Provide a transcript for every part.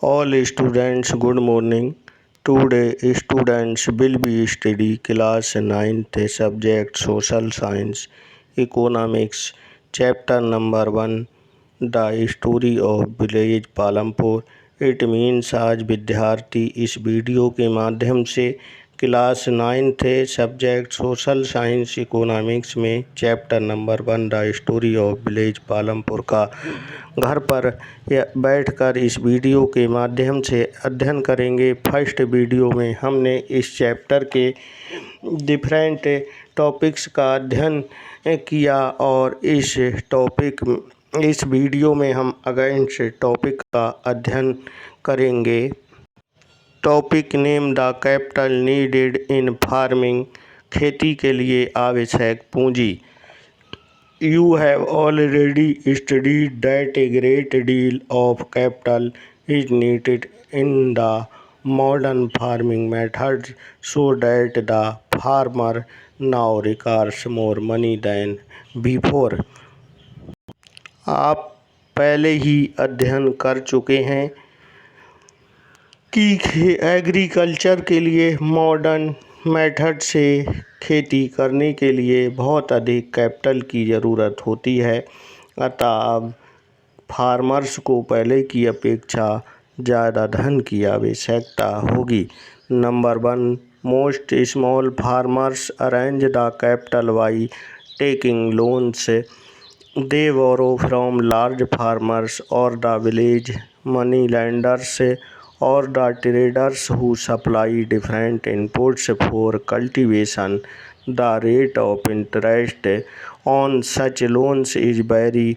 All students, good morning. Today, students will be study class 9th subject Social Science, Economics, chapter number 1, The Story of Village Palampur. It means आज विद्यार्थी इस video के माध्यम से class 9th subject social science economics में chapter number 1 the story of village Palampur का घर पर बैठकर इस वीडियो के माध्यम से अध्ययन करेंगे। फर्स्ट वीडियो में हमने इस चैप्टर के डिफरेंट टॉपिक्स का अध्ययन किया और इस वीडियो में हम अगेंस्ट टॉपिक का अध्ययन करेंगे। Topic name the capital needed in farming, खेती के लिए आवश्यक पूंजी। You have already studied that a great deal of capital is needed in the modern farming methods so that the farmer now requires more money than before. आप पहले ही अध्ययन कर चुके हैं कि एग्रीकल्चर के लिए मॉडर्न मेथड से खेती करने के लिए बहुत अधिक कैपिटल की ज़रूरत होती है, अतः अब फार्मर्स को पहले की अपेक्षा ज़्यादा धन की आवश्यकता होगी। Number 1, most small farmers arrange the capital by taking loans. They borrow from large farmers or the village money lenders or the traders who supply different inputs for cultivation. The rate of interest on such loans is very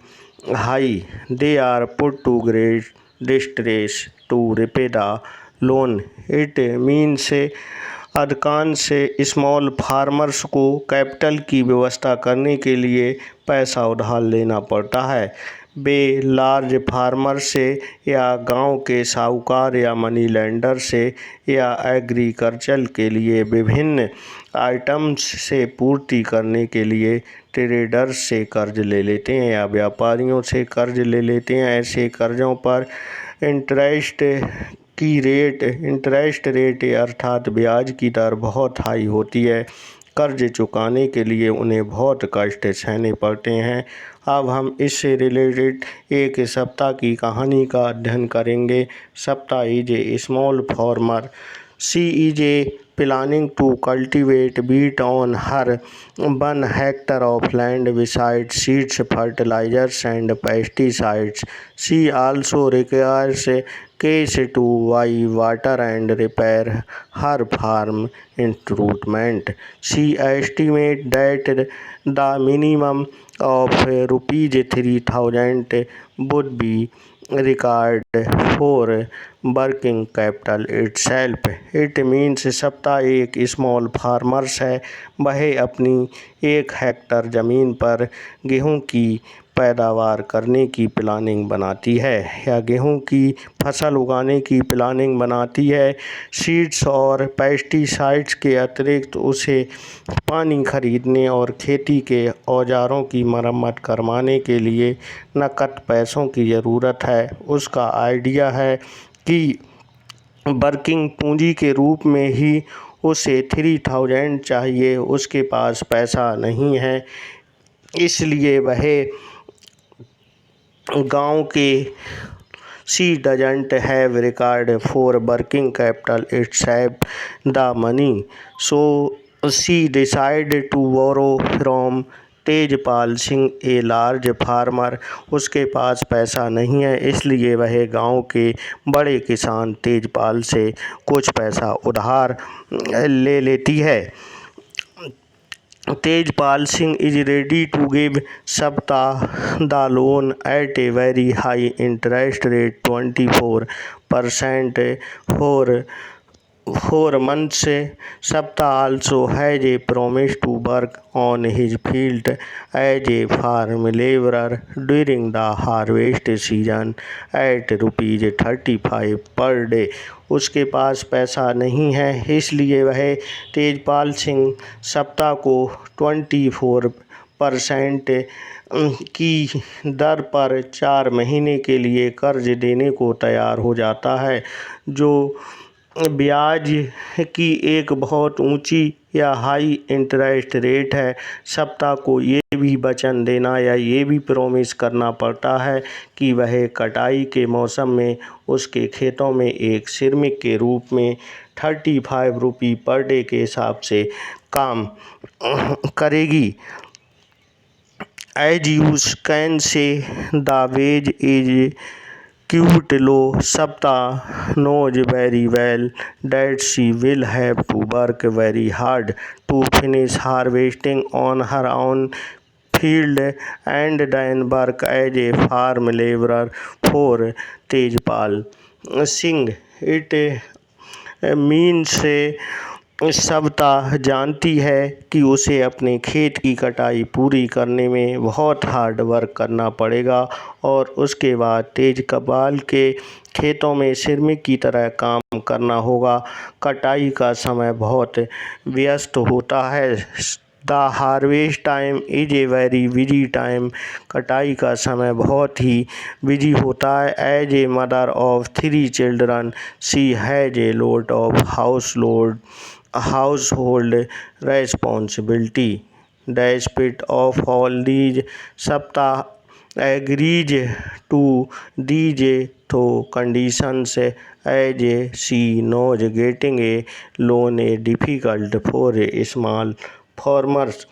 high. They are put to great distress to repay the loan. It means अधिकांश small farmers को capital की व्यवस्था करने के लिए पैसा उधार लेना पड़ता है। वे लार्ज फार्मर से या गांव के साहूकार या मनी लेंडर से या एग्रीकल्चर के लिए विभिन्न आइटम्स से पूर्ति करने के लिए ट्रेडर्स से कर्ज ले लेते हैं या व्यापारियों से कर्ज ले लेते हैं। ऐसे कर्जों पर इंटरेस्ट रेट अर्थात ब्याज की दर बहुत हाई होती है। कर्ज चुकाने के लिए उन्हें बहुत कष्ट सहने पड़ते हैं। अब हम इससे रिलेटेड एक सप्ताह की कहानी का अध्ययन करेंगे। सप्ताह is a small farmer. She is a planning to cultivate wheat on her 1 hectare of land besides seeds, fertilizers and pesticides. She also requires cash to buy water and repair her farm improvement. She estimates that the minimum of rupees 3,000 would be required for working capital itself. It means सप्ताह एक small farmers है। वह अपनी 1 Hector ज़मीन पर गेहूं की पैदावार करने की प्लानिंग बनाती है या गेहूं की फसल उगाने की प्लानिंग बनाती है। सीड्स और पेस्टिसाइड्स के अतिरिक्त उसे पानी खरीदने और खेती के औजारों की मरम्मत करवाने के लिए नकद पैसों की ज़रूरत है। उसका आइडिया है कि वर्किंग पूंजी के रूप में ही उसे 3,000 चाहिए। उसके पास पैसा नहीं है, इसलिए वह गांव के She doesn't have record for working capital itself the money, so she decided to borrow from Tejpal Singh a large farmer. उसके पास पैसा नहीं है, इसलिए वह गांव के बड़े किसान तेजपाल से कुछ पैसा उधार ले लेती है। Tejpal Singh is ready to give सप्ताह the loan at a very high interest rate 24% for months. Sapta also has a promise to work on his field as a farm laborer during the harvest season at ₹35 per day. उसके पास पैसा नहीं है, इसलिए वह तेजपाल सिंह सप्ताह को 24 4% की दर पर 4 महीने के लिए कर्ज देने को तैयार हो जाता है, जो ब्याज की एक बहुत ऊंची या हाई इंटरेस्ट रेट है। सप्ताह को ये भी वचन देना या ये भी प्रॉमिस करना पड़ता है कि वह कटाई के मौसम में उसके खेतों में एक श्रमिक के रूप में 35 रुपये पर डे के हिसाब से काम करेगी। As you can say, the wage is quite low. Sapta knows very well that she will have to work very hard to finish harvesting on her own field and then work as a farm laborer for Tejpal Singh. It means Savita जानती है कि उसे अपने खेत की कटाई पूरी करने में बहुत हार्ड वर्क करना पड़ेगा और उसके बाद तेजपाल के खेतों में श्रमिक की तरह काम करना होगा। कटाई का समय बहुत व्यस्त होता है। The harvest time is a very busy time. कटाई का समय बहुत ही बिजी होता है। As a mother of 3 children she has a lot of household responsibility. Despite of all these, Sapta agrees to these two conditions as she knows getting a loan is difficult for a small farmers.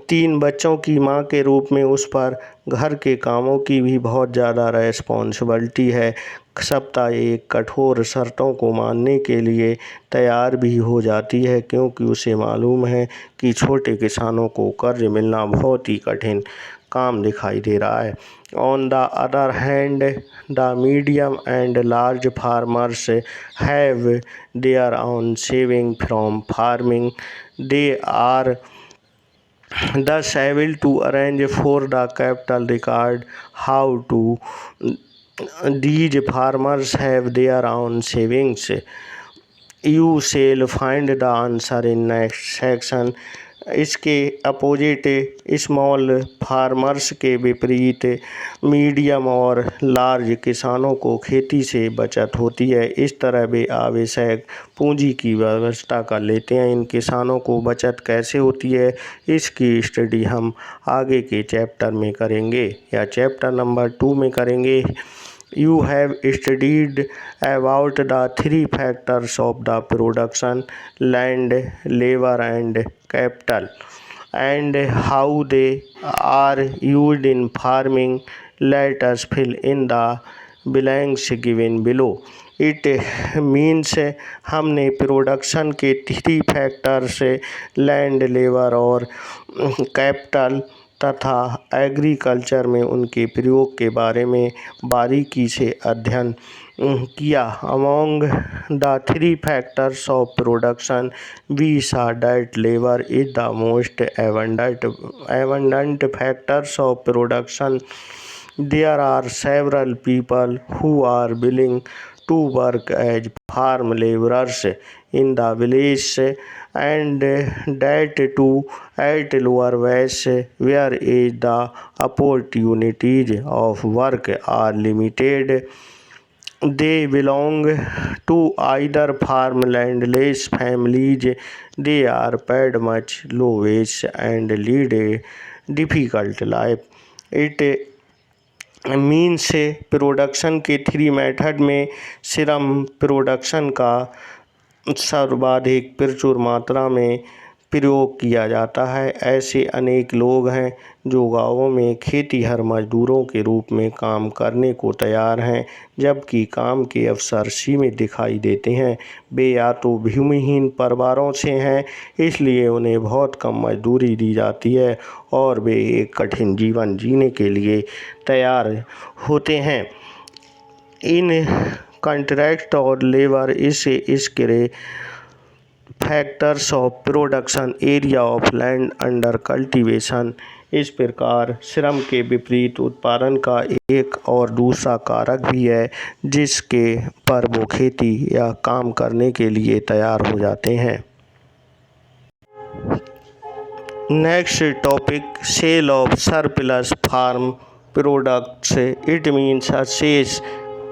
3 बच्चों की मां के रूप में उस पर घर के कामों की भी बहुत ज़्यादा रेस्पॉन्सिबिलिटी है। सप्ताह एक कठोर शर्तों को मानने के लिए तैयार भी हो जाती है, क्योंकि उसे मालूम है कि छोटे किसानों को कर्ज मिलना बहुत ही कठिन काम दिखाई दे रहा है। On the other hand, the medium and large farmers have their own saving from farming. They are thus able to arrange for the capital required. How do these farmers have their own savings? You shall find the answer in next section. इसके opposite small farmers के विपरीत medium और large किसानों को खेती से बचत होती है। इस तरह वे आवश्यक पूंजी की व्यवस्था कर लेते हैं। इन किसानों को बचत कैसे होती है, इसकी स्टडी हम आगे के चैप्टर में करेंगे या चैप्टर नंबर 2 में करेंगे। You have studied about the 3 factors of the production: land, labor and capital, and how they are used in farming. Let us fill in the blanks given below. It means हमने production के 3 factors land, labour और capital तथा agriculture में उनके प्रयोग के बारे में बारीकी से अध्ययन किया। Among the 3 factors of production we saw that labor is the most abundant factors of production. There are several people who are willing to work as farm laborers in the village, and that too at lower wage, whereas the opportunities of work are limited. They belong to either farmlandless families. They are paid much low wage and lead a difficult life. It means production के 3 method में श्रम production का सर्वाधिक प्रचुर मात्रा में प्रयोग किया जाता है। ऐसे अनेक लोग हैं जो गाँवों में खेतीहर मजदूरों के रूप में काम करने को तैयार हैं, जबकि काम के अवसर सीमित दिखाई देते हैं। वे या तो भूमिहीन परिवारों से हैं, इसलिए उन्हें बहुत कम मजदूरी दी जाती है और वे एक कठिन जीवन जीने के लिए तैयार होते हैं। इन कॉन्ट्रैक्ट और लेबर इसके factors of production area of land under cultivation. इस प्रकार श्रम के विपरीत उत्पादन का एक और दूसरा कारक भी है जिसके पर वो खेती या काम करने के लिए तैयार हो जाते हैं। Next topic, sale of surplus farm products. It means शेष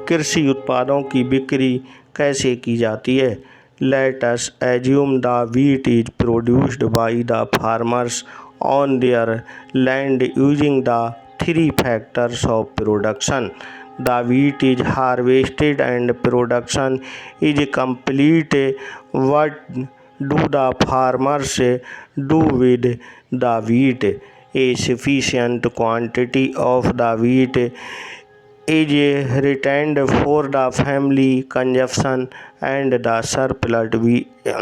कृषि उत्पादों की बिक्री कैसे की जाती है। Let us assume the wheat is produced by the farmers on their land using the three factors of production. The wheat is harvested and production is complete. What do the farmers do with the wheat? A sufficient quantity of the wheat is retained for the family consumption and the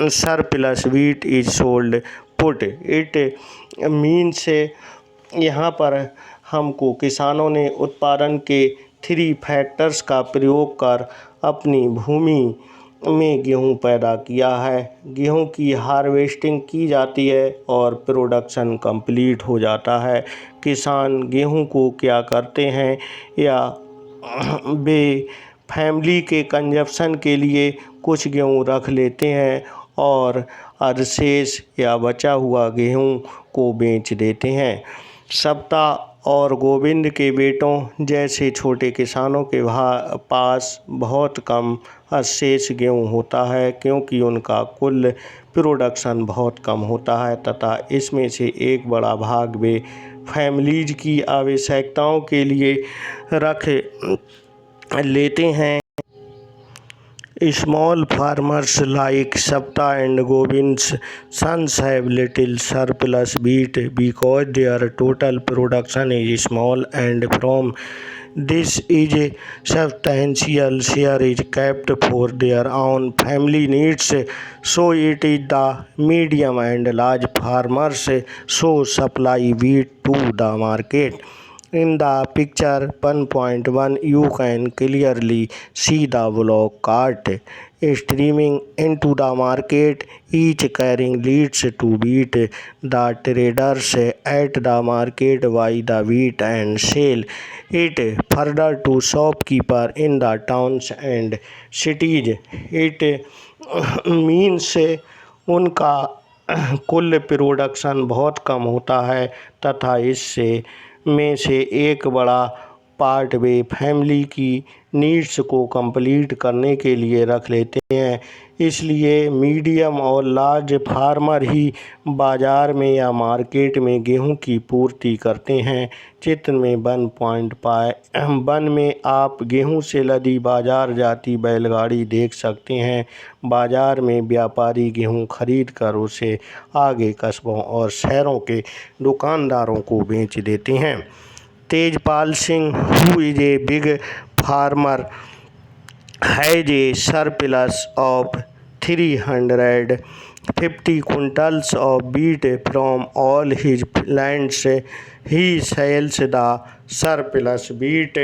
surplus wheat is sold. Put it means यहाँ पर हमको किसानों ने उत्पादन के three factors का प्रयोग कर अपनी भूमि में गेहूँ पैदा किया है। गेहूँ की हार्वेस्टिंग की जाती है और प्रोडक्शन कंप्लीट हो जाता है। किसान गेहूँ को क्या करते हैं, या वे फैमिली के कंजप्शन के लिए कुछ गेहूँ रख लेते हैं और अवशेष या बचा हुआ गेहूँ को बेच देते हैं। सप्ता और गोविंद के बेटों जैसे छोटे किसानों के पास बहुत कम अवशेष गेहूँ होता है, क्योंकि उनका कुल प्रोडक्शन बहुत कम होता है तथा इसमें से एक बड़ा भाग वे फैमिलीज की आवश्यकताओं के लिए रख लेते हैं। Small farmers like Sapta and Govind's sons have little surplus wheat because their total production is small, and from this is a substantial share is kept for their own family needs. So it is the medium and large farmers so supply wheat to the market. In the picture 1.1, you can clearly see the block cart streaming into the market, each carrying leads to wheat. The traders at the market buy the wheat and sell it further to shopkeeper in the towns and cities. It means उनका कुल production बहुत कम होता है तथा इससे में से एक बड़ा पार्ट वे फैमिली की नीड्स को कंप्लीट करने के लिए रख लेते हैं। इसलिए मीडियम और लार्ज फार्मर ही बाज़ार में या मार्केट में गेहूं की पूर्ति करते हैं। चित्र में 1.1 में आप गेहूं से लदी बाजार जाती बैलगाड़ी देख सकते हैं। बाजार में व्यापारी गेहूं खरीद कर उसे आगे कस्बों और शहरों के दुकानदारों को बेच देते हैं। Tejpal Singh, who is a big farmer, has a surplus of 350 quintals of wheat from all his lands. He sells the surplus wheat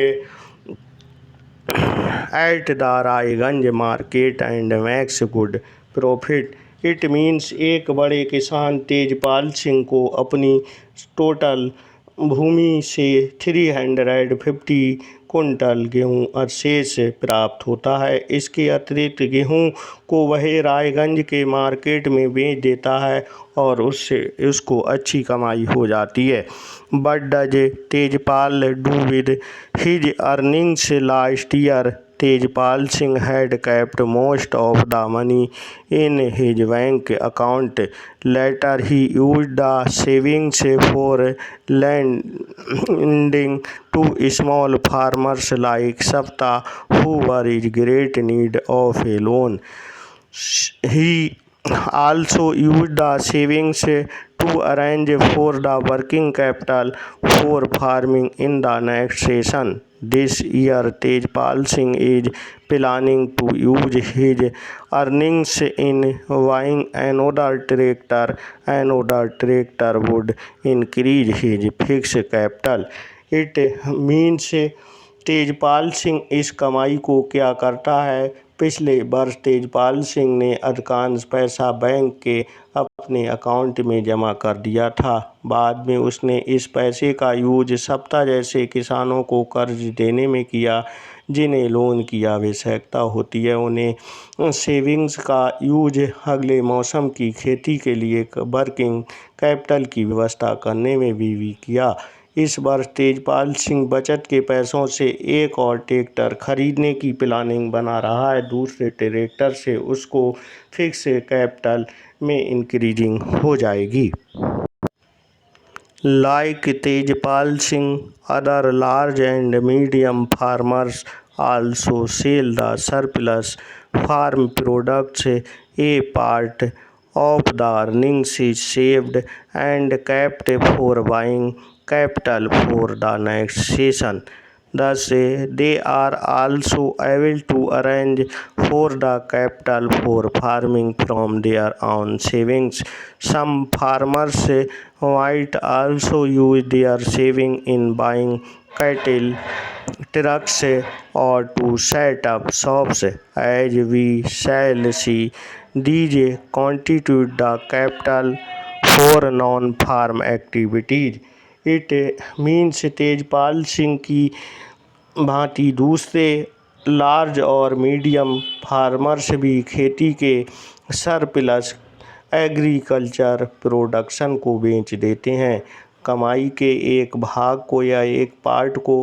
at the Raiganj market and makes good profit. It means एक बड़े किसान तेजपाल सिंह को अपनी टोटल भूमि से 350 quintal गेहूँ अवशेष प्राप्त होता है। इसके अतिरिक्त गेहूँ को वह रायगंज के मार्केट में बेच देता है और उससे उसको अच्छी कमाई हो जाती है। But does Tejpal do with his earnings last year? Tejpal Singh had kept most of the money in his bank account. Later he used the savings for lending to small farmers like Sapta, who were in great need of a loan. He also used the savings to arrange for the working capital for farming in the next season. This year Tejpal Singh is planning to use his earnings in buying another tractor. Another tractor would increase his fixed capital. It means Tejpal Singh इस कमाई को क्या करता है, पिछले वर्ष तेजपाल सिंह ने अधिकांश पैसा बैंक के अपने अकाउंट में जमा कर दिया था। बाद में उसने इस पैसे का यूज सप्ता जैसे किसानों को कर्ज देने में किया, जिन्हें लोन की आवश्यकता होती है। उन्हें सेविंग्स का यूज अगले मौसम की खेती के लिए वर्किंग कैपिटल की व्यवस्था करने में भी किया। इस वर्ष तेजपाल सिंह बचत के पैसों से एक और ट्रैक्टर खरीदने की प्लानिंग बना रहा है। दूसरे ट्रैक्टर से उसको फिक्स कैपिटल में इंक्रीजिंग हो जाएगी। Like Tejpal Singh, other large and medium farmers also sell the surplus farm products. A part of the earnings is saved and kept for buying capital for the next season. Thus, they are also able to arrange for the capital for farming from their own savings. Some farmers might also use their savings in buying cattle, trucks, or to set up shops. As we shall see, these constitute the capital for non-farm activities. It means Tejpal Singh की भांति दूसरे large और medium farmers भी खेती के surplus agriculture production को बेच देते हैं। कमाई के एक भाग को या एक पार्ट को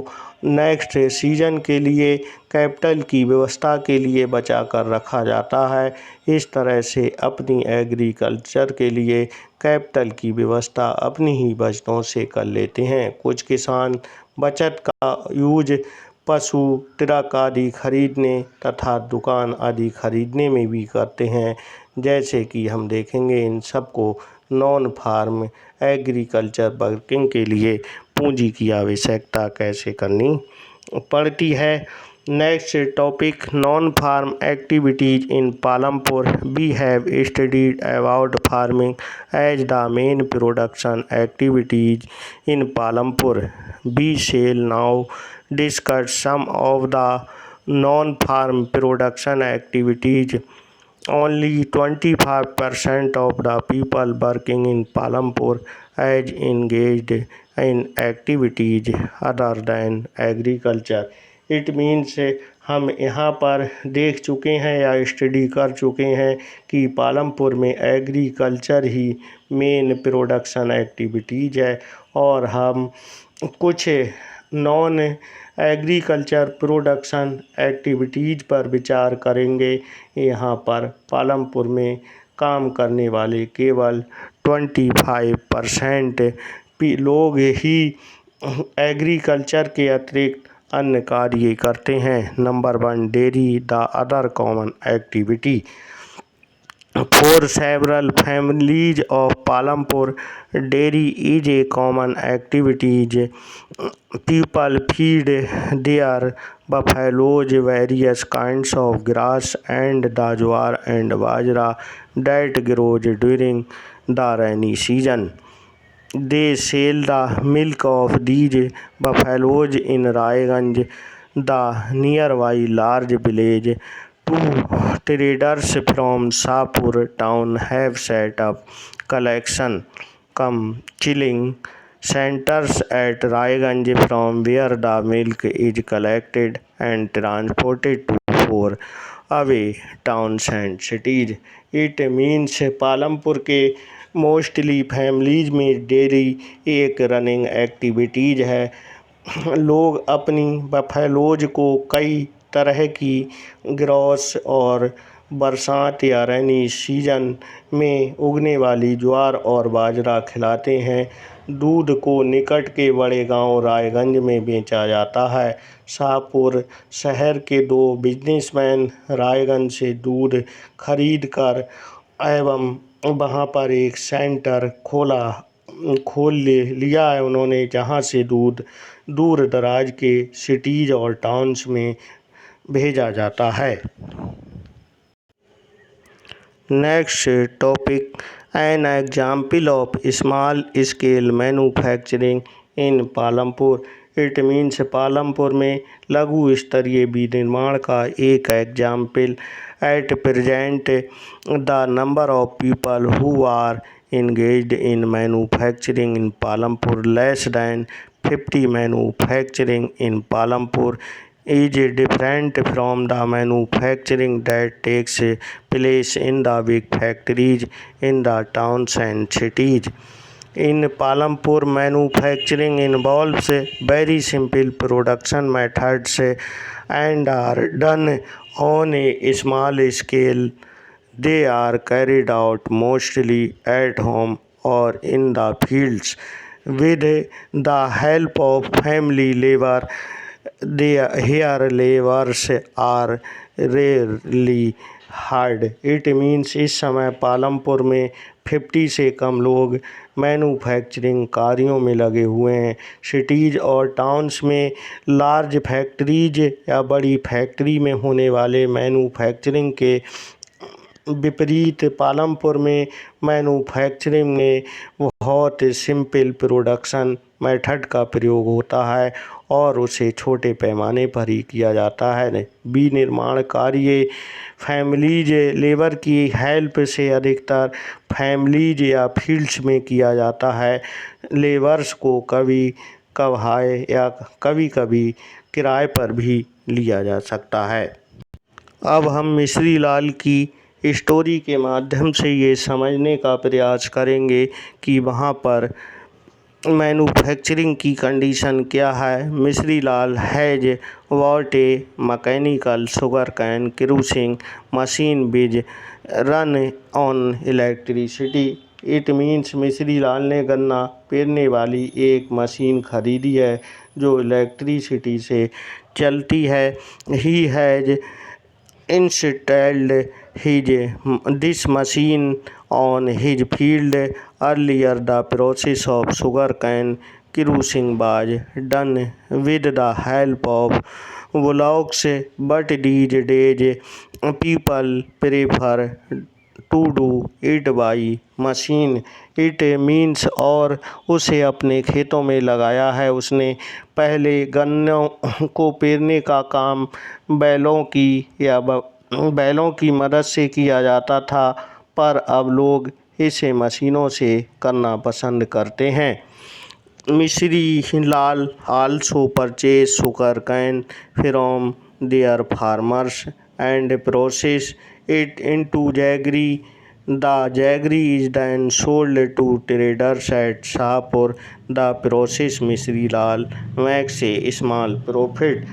नेक्स्ट सीजन के लिए कैपिटल की व्यवस्था के लिए बचा कर रखा जाता है। इस तरह से अपनी एग्रीकल्चर के लिए कैपिटल की व्यवस्था अपनी ही बचतों से कर लेते हैं। कुछ किसान बचत का यूज पशु, ट्रक आदि खरीदने तथा दुकान आदि खरीदने में भी करते हैं। जैसे कि हम देखेंगे इन सबको नॉन फार्म एग्रीकल्चर वर्किंग के लिए पूंजी की आवश्यकता कैसे करनी पड़ती है। Next topic, non farm activities in Palampur. We have studied about farming as the main production activities in Palampur. We shall now discuss some of the non-farm production activities. Only 25% of the people working in Palampur are engaged in activities other than agriculture. It means हम यहाँ पर देख चुके हैं या study कर चुके हैं कि पालमपुर में एग्रीकल्चर ही मेन प्रोडक्शन एक्टिविटीज़ है और हम कुछ नॉन एग्रीकल्चर प्रोडक्शन एक्टिविटीज़ पर विचार करेंगे। यहाँ पर पालमपुर में काम करने वाले केवल 25% लोग ही एग्रीकल्चर के अतिरिक्त अन्य कार्य करते हैं। Number 1, dairy the other common activity. For several families of Palampur, dairy is a common activity. People feed their buffaloes various kinds of grass and the jowar and bajra that grows during the rainy season. They sell the milk of these buffaloes in Raiganj, the nearby large village. Two traders from Shahpur town have set up collection cum chilling centers at Raiganj from where the milk is collected and transported to far away towns and cities. It means Palampur के mostly families में dairy एक running activities है। लोग अपनी buffaloes को कई तरह की ग्रॉस और बरसात या रेनी सीजन में उगने वाली ज्वार और बाजरा खिलाते हैं। दूध को निकट के बड़े गांव रायगंज में बेचा जाता है। शाहपुर शहर के 2 बिजनेसमैन रायगंज से दूध खरीद कर एवं वहां पर एक सेंटर खोल लिया है उन्होंने, जहां से दूध दूर दराज के सिटीज़ और टाउन्स में भेजा जाता है। Next topic, an example of small scale manufacturing in Palampur it means Palampur में लघु स्तरीय विनिर्माण का एक example. At present the number of people who are engaged in manufacturing in Palampur less than 50 manufacturing in Palampur is different from the manufacturing that takes place in the big factories in the towns and cities. In Palampur, manufacturing involves very simple production methods and are done on a small scale. They are carried out mostly at home or in the fields with the help of family labor. Here laborers are rarely hired. It means इस समय पालमपुर में 50 से कम लोग manufacturing कार्यों में लगे हुए हैं। सिटीज़ और टाउन्स में लार्ज फैक्ट्रीज या बड़ी फैक्ट्री में होने वाले मैन्युफैक्चरिंग के विपरीत पालमपुर में मैन्युफैक्चरिंग में बहुत सिंपल प्रोडक्शन मेथड का प्रयोग होता है और उसे छोटे पैमाने पर ही किया जाता है। विनिर्माण कार्य फैमिलीज लेबर की हेल्प से अधिकतर फैमिलीज या फील्ड्स में किया जाता है। लेबर्स को कभी कभार या कभी कभी किराए पर भी लिया जा सकता है। अब हम मिश्री लाल की स्टोरी के माध्यम से ये समझने का प्रयास करेंगे कि वहाँ पर मैन्युफैक्चरिंग की कंडीशन क्या है। Mishri Lal has bought a mechanical sugar cane crushing machine which run on electricity. It means Mishri Lal ने गन्ना पेरने वाली एक मशीन खरीदी है जो इलेक्ट्रिसिटी से चलती है। He has installed this machine on his field. Earlier the process of sugarcane crushing was done with the help of bullocks, but these days people prefer to do it by machine. It means और उसे अपने खेतों में लगाया है। उसने पहले गन्नों को पेरने का काम बैलों की मदद से किया जाता था, पर अब लोग इसे मशीनों से करना पसंद करते हैं। Mishri Lal also purchase sugarcane from their farmers and process it into jaggery. The jaggery is then sold to traders at Shahpur. The process Misri Lal makes a small profit.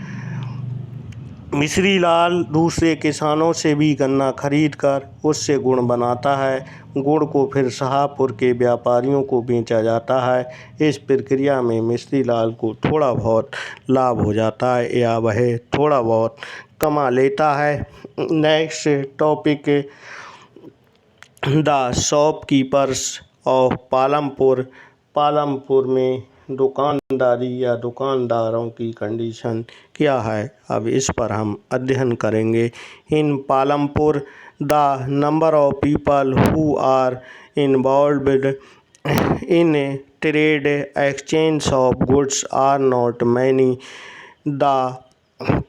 Mishri Lal दूसरे किसानों से भी गन्ना खरीद कर उससे गुड़ बनाता है। गुड़ को फिर शाहपुर के व्यापारियों को बेचा जाता है। इस प्रक्रिया में मिश्री लाल को थोड़ा बहुत लाभ हो जाता है या वह थोड़ा बहुत कमा लेता है। Next topic the shopkeepers of Palampur. Palampur में दुकानदारी या दुकानदारों की कंडीशन क्या है, अब इस पर हम अध्ययन करेंगे। In Palampur the number of people who are involved in trade exchange of goods are not many. The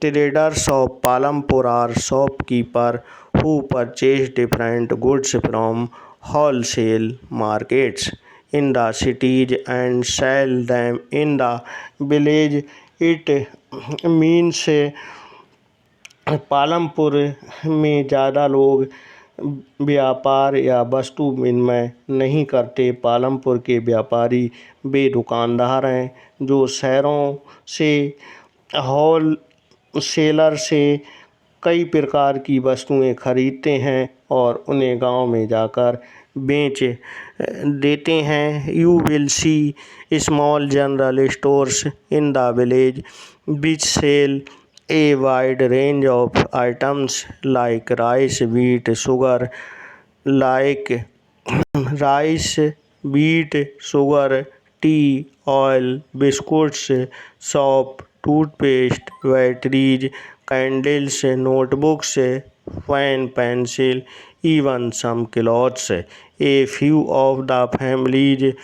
traders of Palampur are shopkeepers who purchase different goods from wholesale markets in the cities and sell them in the village. It means Palampur में ज़्यादा लोग व्यापार या वस्तु विनिमय नहीं करते। पालमपुर के व्यापारी वे दुकानदार हैं जो शहरों से होल सेलर से कई प्रकार की वस्तुएं खरीदते हैं और उन्हें गांव में जाकर बेच देते हैं। You will see small general stores in the village which sell a wide range of items like rice wheat, sugar, tea, oil, biscuits, soap, toothpaste, batteries, candles, notebooks, pen, pencil, even some clothes. A few of the families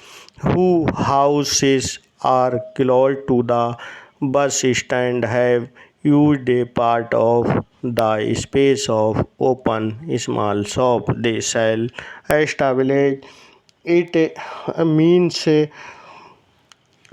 whose houses are close to the bus stand have used a part of the space of open small shop they sell established. It means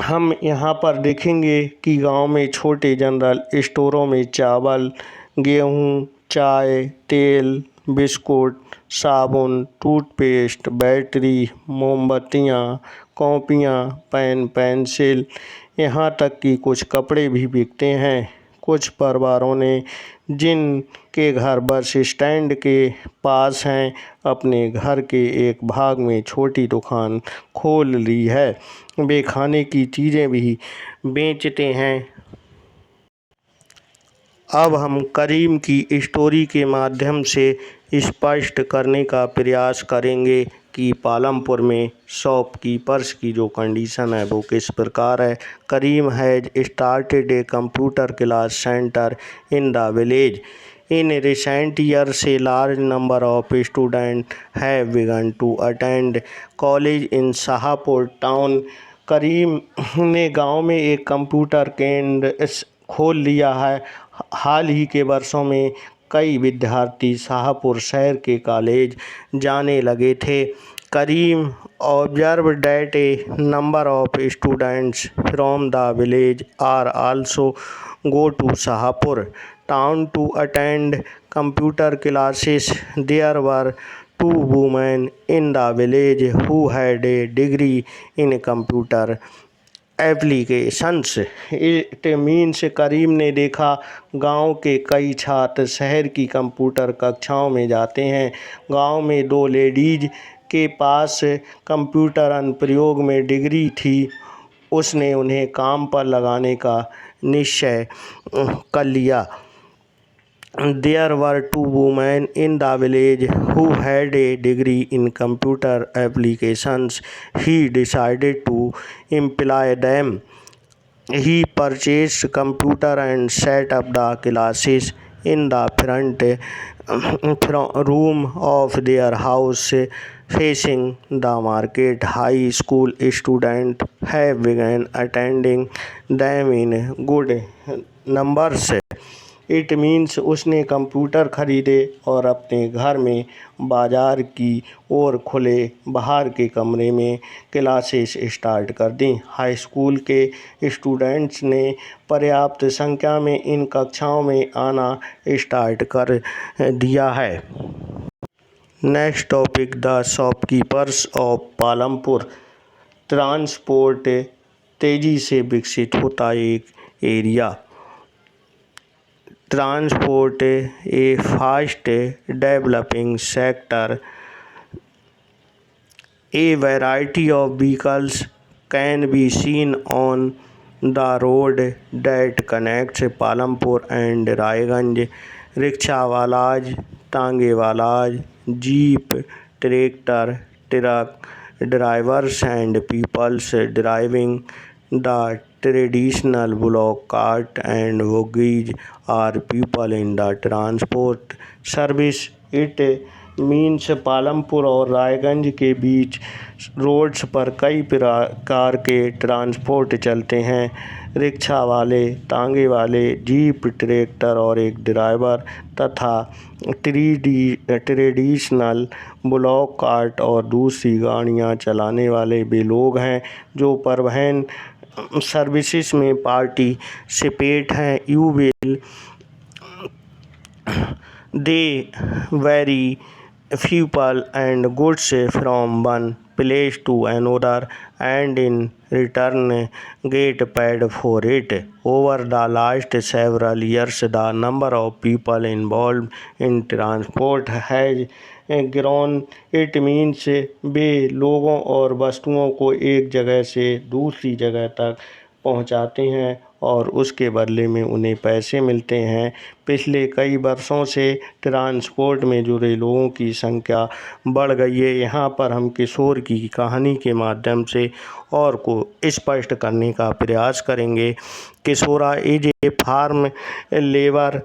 हम यहाँ पर देखेंगे कि गांव में छोटे general स्टोरों में चावल, गेहूँ, चाय, तेल, बिस्कुट, साबुन, टूथपेस्ट, बैटरी, मोमबत्तियाँ, कॉपियाँ, पेन, पेंसिल, यहाँ तक कि कुछ कपड़े भी बिकते हैं। कुछ परिवारों ने जिनके घर बस स्टैंड के पास हैं अपने घर के एक भाग में छोटी दुकान खोल ली है। वे खाने की चीज़ें भी बेचते हैं। अब हम करीम की स्टोरी के माध्यम से स्पष्ट करने का प्रयास करेंगे कि पालमपुर में शॉपकीपर्स की जो कंडीशन है वो किस प्रकार है। Karim has started a computer class centre in the village. In recent years, a large number of students have begun to attend college in Shahpur town. Karim ने गांव में एक कंप्यूटर केंद्र खोल लिया है। हाल ही के वर्षों में कई विद्यार्थी शाहपुर शहर के कॉलेज जाने लगे थे। करीम observed that a number of students from the village are also go to Shahapur town to attend computer classes. There were two women in the village who had a degree in computer applications. It means Karim ने देखा गांव के कई छात्र शहर की computer कक्षाओं में जाते हैं। गांव में दो लेडीज के पास कंप्यूटर अनुप्रयोग में डिग्री थी। उसने उन्हें काम पर लगाने का निश्चय कर लिया। There were two women in the village who had a degree in computer applications. He decided to employ them. He purchased computer and set up the classes in the front room of their house facing the market. High school students have begun attending them in good numbers. It means उसने computer खरीदे और अपने घर में बाज़ार की ओर खुले बाहर के कमरे में क्लासेस स्टार्ट कर दी। हाई स्कूल के स्टूडेंट्स ने पर्याप्त संख्या में इन कक्षाओं में आना स्टार्ट कर दिया है। Next topic, the shopkeepers of Palampur. Transport तेज़ी से विकसित होता एक area. Transport a fast developing sector. A variety of vehicles can be seen on the road that connects Palampur and Raiganj. रिक्शावालाज, तांगेवालाज, jeep, tractor, truck drivers and peoples driving the traditional block cart and bogies are people in the transport service. It means Palampur और रायगंज के बीच roads पर कई प्रकार के transport चलते हैं। रिक्शा वाले, तांगे वाले, जीप, ट्रैक्टर और एक ड्राइवर तथा ट्रेडिशनल ब्लॉक कार्ट और दूसरी गाड़ियां चलाने वाले वे लोग हैं जो परिवहन सर्विसेज में पार्टिसिपेट हैं। You will they very people and goods from one place to another and in return get paid for it. Over the last several years, the number of people involved in transport has grown. It means वे लोगों और वस्तुओं को एक जगह से दूसरी जगह तक पहुंचाते हैं और उसके बदले में उन्हें पैसे मिलते हैं। पिछले कई वर्षों से ट्रांसपोर्ट में जुड़े लोगों की संख्या बढ़ गई है। यहाँ पर हम किशोर की कहानी के माध्यम से और को स्पष्ट करने का प्रयास करेंगे। Kishora is a farm labour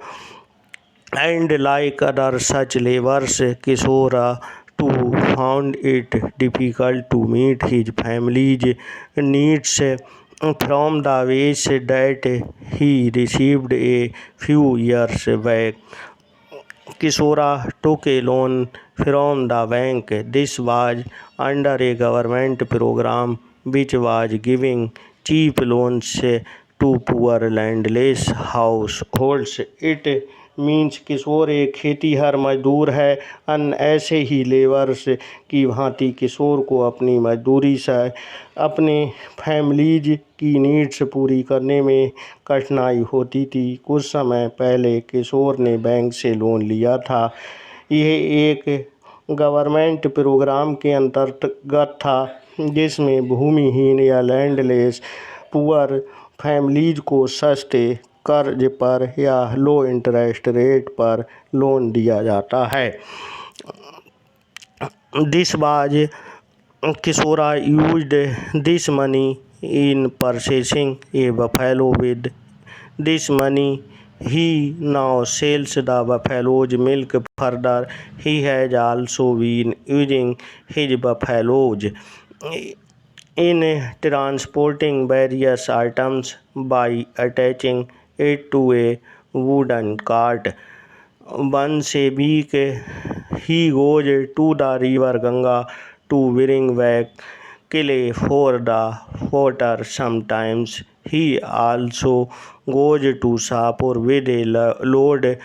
and like other such labours, Kishora to found it difficult to meet his family's needs from the wage that he received a few years back. Kishora took a loan from the bank. This was under a government program which was giving cheap loans to poor landless households. It means Kishore एक खेतीहर मजदूर है। अन्य ऐसे ही labours की भांति किशोर को अपनी मजदूरी से अपने फैमिलीज की नीड्स पूरी करने में कठिनाई होती थी। कुछ समय पहले किशोर ने बैंक से लोन लिया था। यह एक गवर्नमेंट प्रोग्राम के अंतर्गत था जिसमें भूमिहीन या लैंडलेस पुअर फैमिलीज को सस्ते कर्ज पर या लो इंटरेस्ट रेट पर लोन दिया जाता है। This was Kishora used this money in purchasing a buffalo. With this money he now sells the buffalo's milk. Further, he has also been using his buffaloes in transporting various items by attaching it to a wooden cart. Once a week he goes to the river Ganga to bring back clay for the water. Sometimes he also goes to Shahpur with a load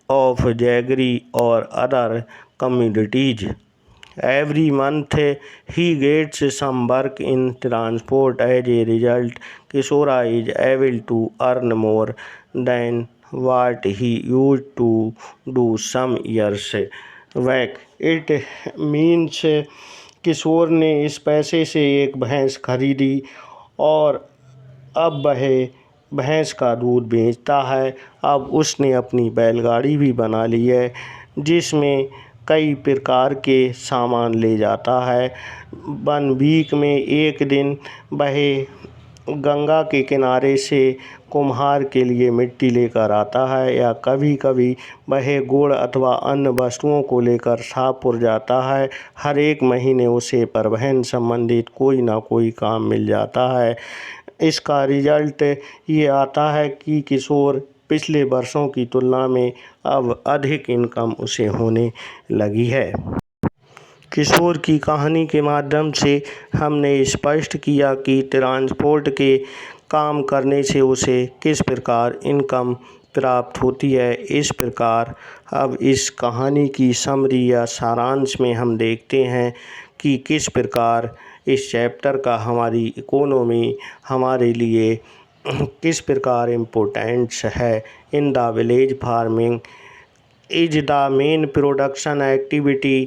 of jaggery or other commodities. Every month he gets some work in transport. As a result, Kishora is able to earn more than what he used to do some years back. It means किशोर ने इस पैसे से एक भैंस खरीदी और अब वह भैंस का दूध बेचता है। अब उसने अपनी बैलगाड़ी भी बना ली है जिसमें कई प्रकार के सामान ले जाता है। 1 वीक में एक दिन वह गंगा के किनारे से कुम्हार के लिए मिट्टी लेकर आता है या कभी कभी वह गुड़ अथवा अन्य वस्तुओं को लेकर शाहपुर जाता है। हर एक महीने उसे परिवहन संबंधित कोई ना कोई काम मिल जाता है। इसका रिजल्ट ये आता है कि किशोर पिछले वर्षों की तुलना में अब अधिक इनकम उसे होने लगी है। किशोर की कहानी के माध्यम से हमने स्पष्ट किया कि ट्रांसपोर्ट के काम करने से उसे किस प्रकार इनकम प्राप्त होती है। इस प्रकार अब इस कहानी की समरी या सारांश में हम देखते हैं कि किस प्रकार इस चैप्टर का हमारी इकोनॉमी हमारे लिए किस प्रकार इम्पोर्टेंट्स है। इन the village farming is the main production activity.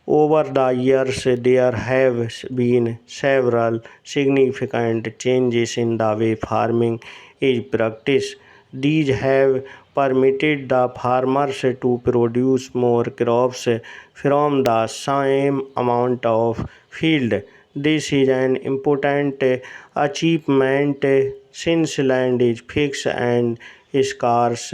Over the years, there have been several significant changes in the way farming is practiced. These have permitted the farmers to produce more crops from the same amount of field. This is an important achievement since land is fixed and scarce,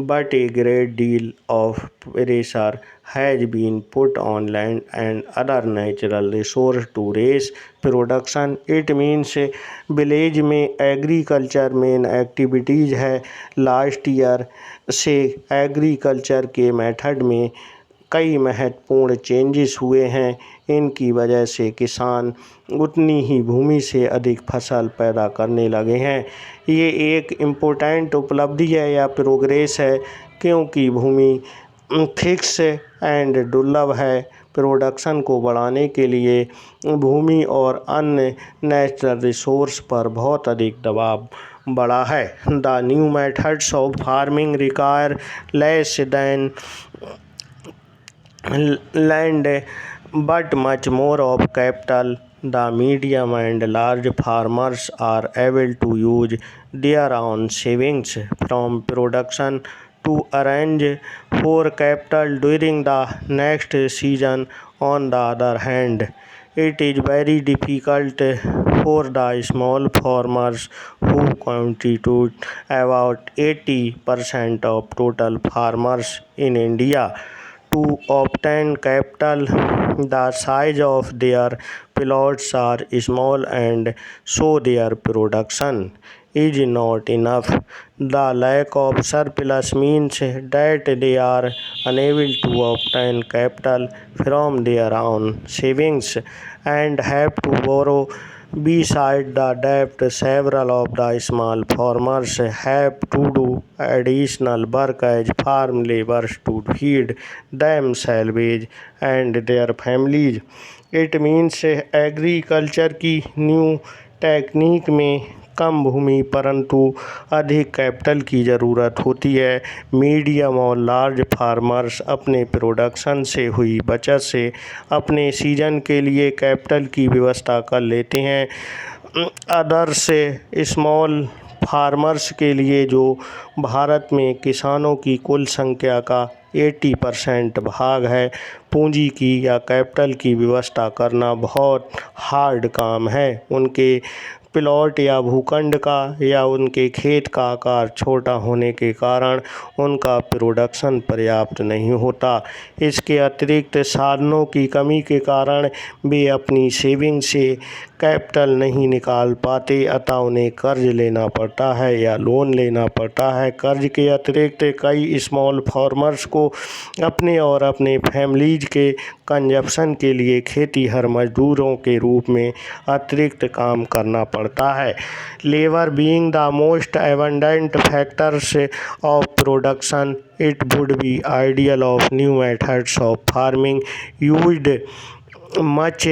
but a great deal of pressure has been put on land and other natural resources to raise production. It means village में agriculture main activities है। Last year से agriculture के method में कई महत्वपूर्ण changes हुए हैं। इनकी वजह से किसान उतनी ही भूमि से अधिक फसल पैदा करने लगे हैं। ये एक इम्पोर्टेंट उपलब्धि है या प्रोग्रेस है क्योंकि भूमि फिक्स एंड दुर्लभ है। प्रोडक्शन को बढ़ाने के लिए भूमि और अन्य नेचुरल रिसोर्स पर बहुत अधिक दबाव बढ़ा है। The new methods of farming require less than land but much more of capital. The medium and large farmers are able to use their own savings from production to arrange for capital during the next season. On the other hand, it is very difficult for the small farmers who constitute about 80% of total farmers in India to obtain capital. The size of their plots are small and so their production is not enough. The lack of surplus means that they are unable to obtain capital from their own savings and have to borrow. Besides the debt, several of the small farmers have to do additional work as farm laborers to feed themselves and their families. It means agriculture की new technique में कम भूमि परंतु अधिक capital की ज़रूरत होती है। Medium और large farmers अपने प्रोडक्शन से हुई बचत से अपने सीजन के लिए कैपिटल की व्यवस्था कर लेते हैं। अदर्स स्मॉल फार्मर्स के लिए, जो भारत में किसानों की कुल संख्या का 80% भाग है, पूंजी की या कैपिटल की व्यवस्था करना बहुत हार्ड काम है। उनके प्लॉट या भूखंड का या उनके खेत का आकार छोटा होने के कारण उनका प्रोडक्शन पर्याप्त नहीं होता। इसके अतिरिक्त साधनों की कमी के कारण वे अपनी सेविंग से कैपिटल नहीं निकाल पाते, अतः उन्हें कर्ज लेना पड़ता है या लोन लेना पड़ता है। कर्ज के अतिरिक्त कई स्मॉल फार्मर्स को अपने और अपने फैमिलीज के कंजप्शन के लिए खेतीहर मजदूरों के रूप में अतिरिक्त काम करना पड़ता है। Labour being the most abundant factors of production, it would be ideal of new methods of farming used much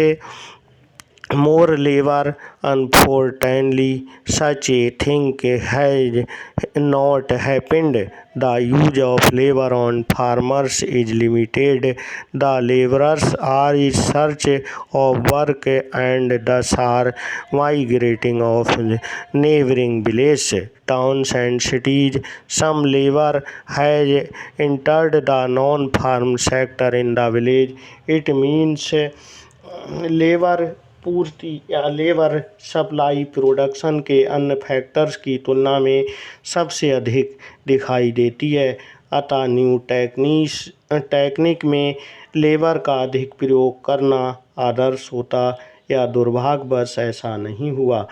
more labor. Unfortunately, such a thing has not happened. The use of labor on farmers is limited. The laborers are in search of work and thus are migrating of neighboring villages, towns and cities. Some labor has entered the non-farm sector in the village. It means labour पूर्ति या labour supply production के अन्य factors की तुलना में सबसे अधिक दिखाई देती है। अतः न्यू टेक्निक में लेबर का अधिक प्रयोग करना आदर्श होता या दुर्भाग्यवश ऐसा नहीं हुआ।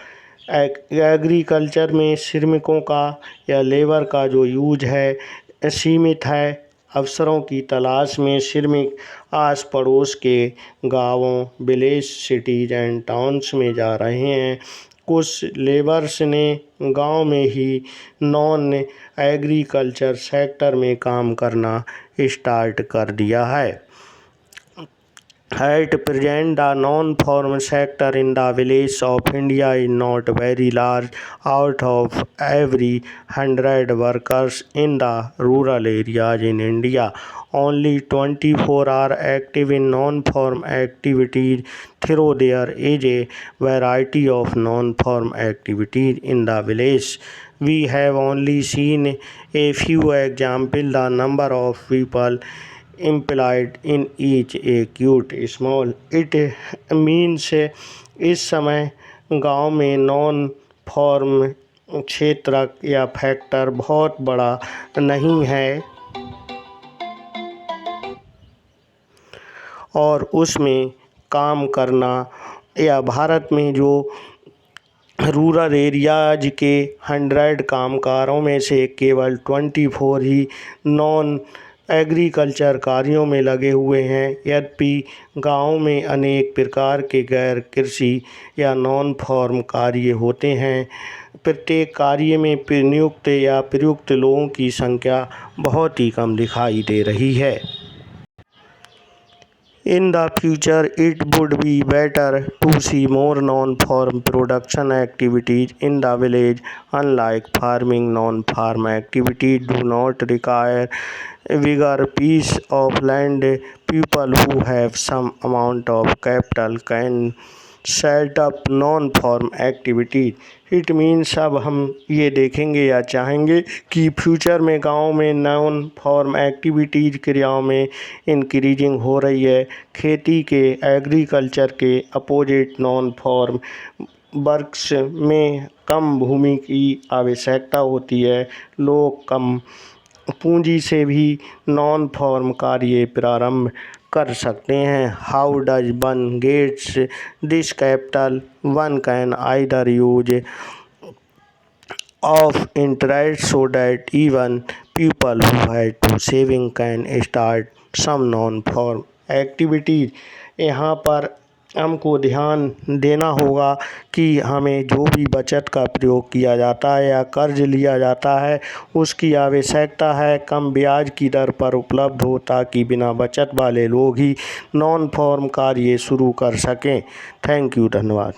एग्रीकल्चर में श्रमिकों का या लेबर का जो यूज है सीमित है। अवसरों की तलाश में श्रमिक आस पड़ोस के गांवों, विलेज, सिटीज एंड टाउन्स में जा रहे हैं। कुछ लेबर्स ने गांव में ही नॉन एग्रीकल्चर सेक्टर में काम करना स्टार्ट कर दिया है। At present, the non-farm sector in the villages of India is not very large. Out of every 100 workers in the rural areas in India, only 24 are active in non-farm activities. Though there is a variety of non-farm activities in the village, we have only seen a few examples. The number of people employed in each a quite small. It means इस समय गांव में non farm क्षेत्र या factor बहुत बड़ा नहीं है और उसमें काम करना, या भारत में जो रूरल एरियाज के 100 कामगारों में से केवल 24 ही नॉन एग्रीकल्चर कार्यों में लगे हुए हैं। यद्यपि गाँव में अनेक प्रकार के गैर कृषि या नॉन फॉर्म कार्य होते हैं, प्रत्येक कार्य में नियुक्त या प्रयुक्त लोगों की संख्या बहुत ही कम दिखाई दे रही है। In the future, it would be better to see more non-farm production activities in the village. Unlike farming, non-farm activities do not require a bigger piece of land. People who have some amount of capital can set up non farm activity. It means अब हम ये देखेंगे या चाहेंगे कि future में गांव में नॉन फॉर्म एक्टिविटीज़ क्रियाओं में इंक्रीजिंग हो रही है। खेती के एग्रीकल्चर के अपोजिट नॉन फॉर्म वर्क्स में कम भूमि की आवश्यकता होती है, लोग कम पूंजी से भी नॉन फॉर्म कार्य प्रारंभ कर सकते हैं। How does one gets this capital? One can either use of interest so that even people who had to saving can start some non-farm activities। यहाँ पर हमको ध्यान देना होगा कि हमें जो भी बचत का प्रयोग किया जाता है या कर्ज लिया जाता है उसकी आवश्यकता है कम ब्याज की दर पर उपलब्ध हो, ताकि बिना बचत वाले लोग ही नॉन फॉर्म कार्य शुरू कर सकें। थैंक यू, धन्यवाद।